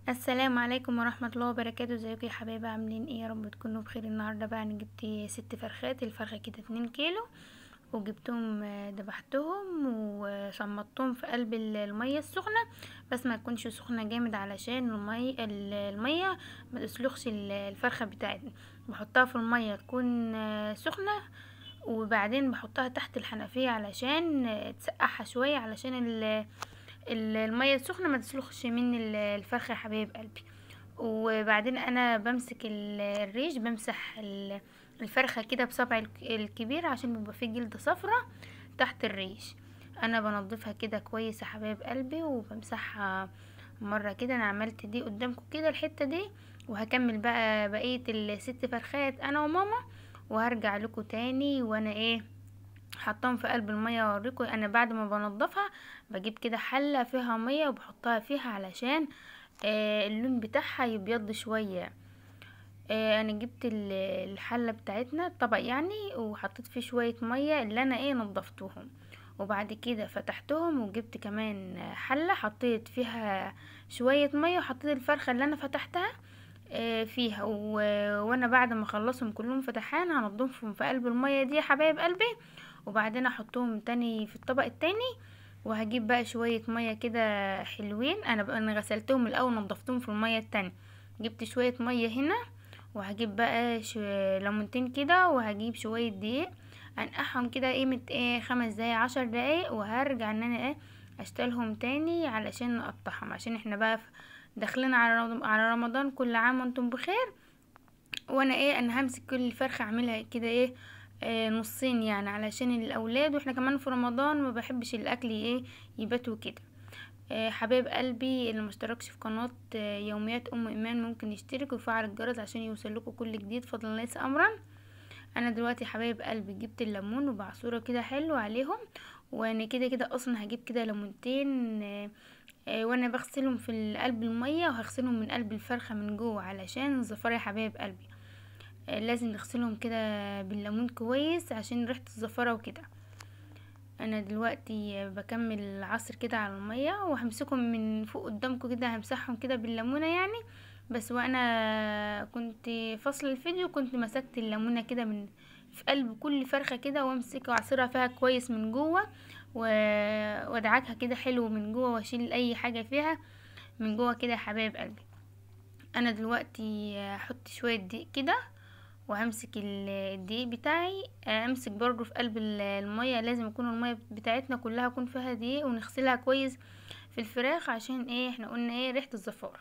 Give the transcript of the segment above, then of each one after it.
السلام عليكم ورحمة الله وبركاته. ازيكم يا حبايبي؟ عاملين ايه؟ يا رب تكونوا بخير. النهاردة بقى انا جبت 6 فرخات. الفرخة كده 2 كيلو، وجبتهم دبحتهم وصمتهم في قلب المية السخنة، بس ما تكونش سخنة جامد علشان المية ما تسلخش الفرخة بتاعتنا. بحطها في المية تكون سخنة، وبعدين بحطها تحت الحنفية علشان تسقعها شوية، علشان المية السخنة ما تسلخش من الفرخة يا حبايب قلبي. وبعدين انا بمسك الريش، بمسح الفرخة كده بصبعي الكبير عشان بيبقى فيه جلد صفرة تحت الريش. انا بنضفها كده كويس يا حبايب قلبي وبمسحها مرة كده. انا عملت دي قدامكم كده الحتة دي، وهكمل بقى بقية ال6 فرخات انا وماما، وهرجع لكم تاني وانا حطهم في قلب المية. اوريكم انا بعد ما بنضفها بجيب كده حلة فيها مية وبحطها فيها علشان اللون بتاعها يبيض شوية. انا جبت الحلة بتاعتنا الطبق يعني، وحطيت فيه شوية مية اللي انا نضفتهم، وبعد كده فتحتهم وجبت كمان حلة حطيت فيها شوية مية، وحطيت الفرخة اللي انا فتحتها فيها وانا بعد ما اخلصهم كلهم فتحان هنضفهم في قلب المية دي يا حبايب قلبي، وبعدين احطهم تاني في الطبق التاني. وهجيب بقى شوية مية كده حلوين. انا غسلتهم الاول نضفتهم في المية التانية، جبت شوية مية هنا، وهجيب بقى ليمونتين كده، وهجيب شوية دقيق انقعهم كده قيمة 5 دقايق 10 دقايق، وهرجع ان انا اشتغلهم تاني علشان نقطعهم، عشان احنا بقى داخلين على رمضان. كل عام وانتم بخير. وانا انا همسك كل فرخة اعملها كده نصين يعني علشان الاولاد، واحنا كمان في رمضان ما بحبش الاكل يباتوا كده. حبايب قلبي اللي مشتركش في قناة يوميات ام ايمان ممكن يشترك ويفعل الجرس عشان يوصلكوا كل جديد فضلا ليس امرا. انا دلوقتي حبايب قلبي جبت الليمون وبعصوره كده حلو عليهم، وانا كده كده اصلا هجيب كده ليمونتين وانا بغسلهم في قلب المية، وهغسلهم من قلب الفرخة من جوه علشان الزفار يا حبايب قلبي. لازم نغسلهم كده بالليمون كويس عشان ريحة الزفارة وكده. انا دلوقتي بكمل عصر كده على المية، وهمسكهم من فوق قدامكم كده، همسحهم كده بالليمونة يعني. بس وانا كنت فاصل الفيديو كنت مسكت الليمونة كده من في قلب كل فرخة كده، وامسك واعصرها فيها كويس من جوه وادعكها كده حلو من جوه، واشيل اي حاجة فيها من جوه كده يا حبايب قلبي. انا دلوقتي هحط شوية دقيق كده، وهمسك الدقيق بتاعي امسك برضو في قلب المية. لازم يكون المية بتاعتنا كلها يكون فيها دقيق، ونغسلها كويس في الفراخ عشان احنا قلنا ريحة الزفار.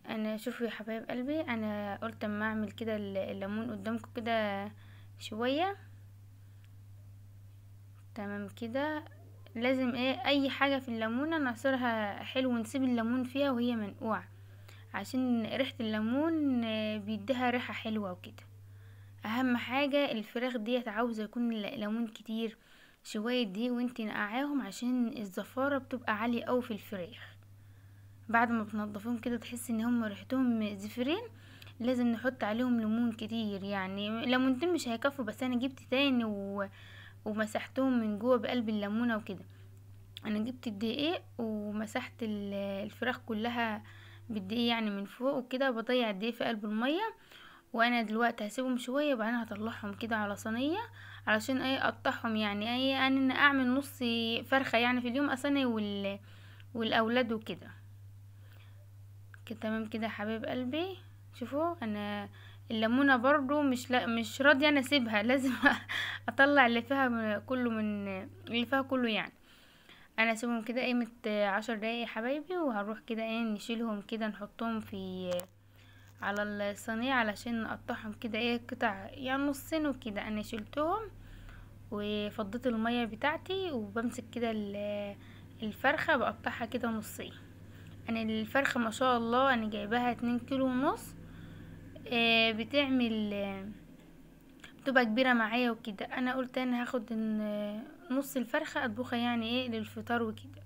انا شوفوا يا حبايب قلبي، انا قلت اما اعمل كده الليمون قدامكم كده شوية تمام كده. لازم اي حاجة في الليمونة نعصرها حلو، ونسيب الليمون فيها وهي منقوعة عشان ريحة الليمون بيديها ريحة حلوة وكده. اهم حاجة الفراخ ديت عاوزة يكون ليمون كتير، شوية دي وانتي نقعاهم عشان الزفارة بتبقى عالية اوي في الفراخ. بعد ما بنضفهم كده تحس ان هم ريحتهم زفرين، لازم نحط عليهم ليمون كتير، يعني ليمونتين مش هيكفوا، بس انا جبت تاني ومسحتهم من جوه بقلب الليمونة وكده. انا جبت الدقيق ومسحت الفراخ كلها بالدقيق يعني من فوق وكده، بضيع الدقيق في قلب المية. وانا دلوقتي هسيبهم شويه وبعدين هطلعهم كده على صينيه علشان اقطعهم، يعني انا اعمل نص فرخه يعني في اليوم اصلا والاولاد وكده. كده تمام كده يا حبيب قلبي. شوفوا انا الليمونه برضو مش راضيه انا اسيبها لازم اطلع اللي فيها كله من اللي فيها كله يعني. انا اسيبهم كده قيمه 10 دقايق يا حبايبي، وهروح كده نشيلهم كده نحطهم في على الصينية علشان نقطعهم كده قطع يعني نصين وكده. انا شلتهم وفضيت المية بتاعتي، وبمسك كده الفرخة بقطعها كده نصين. انا الفرخة ما شاء الله انا جايباها 2 كيلو ونص. بتعمل بتبقى كبيرة معايا وكده. انا قلت انا هاخد نص الفرخة اطبخها يعني للفطار وكده،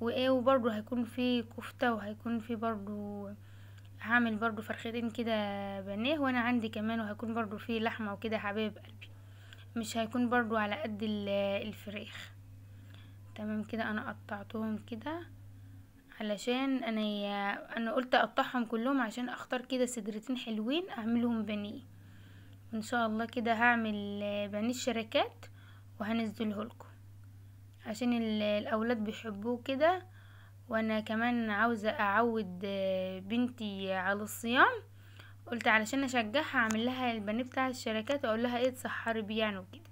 وبرضه هيكون في كفتة، وهيكون في برضه هعمل برضو فرختين كده بانيه، وانا عندي كمان وهيكون برضو فيه لحمة وكده حبايب قلبي، مش هيكون برضو على قد الفراخ. تمام كده انا قطعتهم كده علشان انا قلت اقطعهم كلهم عشان اختار كده صدرتين حلوين اعملهم بانيه. وان شاء الله كده هعمل بانيه الشركات وهنزله لكم عشان الاولاد بيحبوه كده. وانا كمان عاوزة اعود بنتي على الصيام، قلت علشان اشجعها اعمل لها البانيه بتاع الشركات واقول لها ايه تسحري بيه يعني وكده.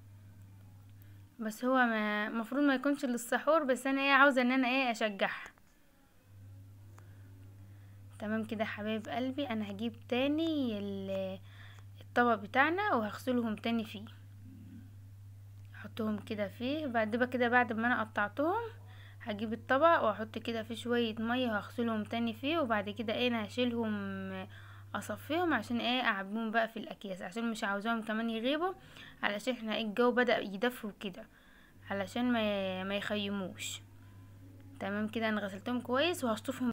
بس هو مفروض ما يكونش للسحور، بس انا ايه عاوزة ان انا ايه اشجعها. تمام كده حبايب قلبي، انا هجيب تاني الطبق بتاعنا وهغسلهم تاني فيه، احطهم كده فيه بعد ما انا قطعتهم هجيب الطبق واحط كده فيه شوية مية وهغسلهم تاني فيه. وبعد كده ايه انا هشيلهم اصفيهم عشان ايه اعبيهم بقى في الاكياس، عشان مش عاوزاهم كمان يغيبوا، علشان احنا ايه الجو بدأ يدفوا كده، علشان ما يخيموش. تمام كده انا غسلتهم كويس وهشطفهم